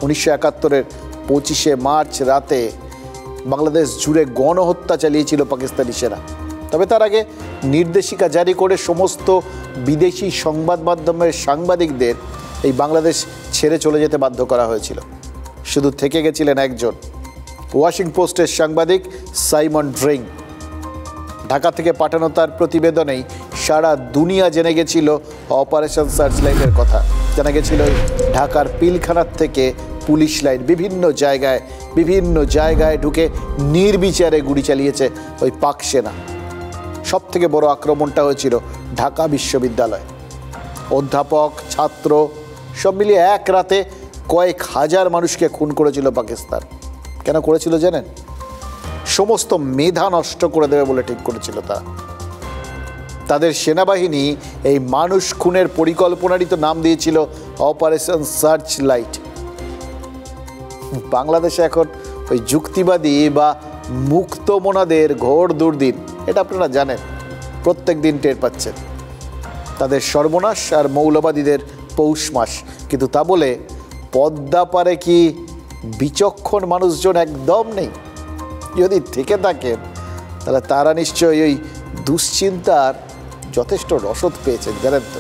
1971-এর 25শে March রাতে বাংলাদেশ জুড়ে গণহত্যা চালিয়েছিল পাকিস্তানি সেনা। তবে তার আগে নির্দেশিকা জারি করে সমস্ত বিদেশি সংবাদ মাধ্যমের সাংবাদিকদের এই বাংলাদেশ ছেড়ে চলে যেতে বাধ্য করা হয়েছিল। শুধু থেকে গেছিলেন একজন, ওয়াশিংটন পোস্টের সাংবাদিক সাইমন ড্রিং। ঢাকা থেকে পাঠানো তার প্রতিবেদনেই সারা দুনিয়া জেনে গেছিল অপারেশন সার্চলাইটের কথা। জানা গেছিল ঢাকার পিলখানার থেকে পুলিশ লাইন বিভিন্ন জায়গায় ঢুকে নির্বিচারে গুলি চালিয়েছে ওই পাক সেনা। সব থেকে বড় আক্রমণটা হয়েছিল ঢাকা বিশ্ববিদ্যালয়। অধ্যাপক, ছাত্র সব মিলিয়ে এক রাতে কয়েক হাজার মানুষকে খুন করেছিল পাকিস্তান। কেন করেছিল জানেন? সমস্ত মেধা নষ্ট করে দেবে বলে ঠিক করেছিল তারা। তাদের সেনাবাহিনী এই মানুষ খুনের পরিকল্পনারই তো নাম দিয়েছিল অপারেশন সার্চ লাইট। বাংলাদেশে এখন ওই যুক্তিবাদী বা মুক্তমনাদের ঘোর দুর্দিন, এটা আপনারা জানেন, প্রত্যেক দিন টের পাচ্ছেন। তাদের সর্বনাশ আর মৌলবাদীদের পৌষ মাস। কিন্তু তা বলে পদ্মা পারে কি বিচক্ষণ মানুষজন একদম নেই? যদি থেকে থাকেন তাহলে তারা নিশ্চয়ই ওই দুশ্চিন্তার যথেষ্ট রসদ পেয়েছেন, জানেন তো।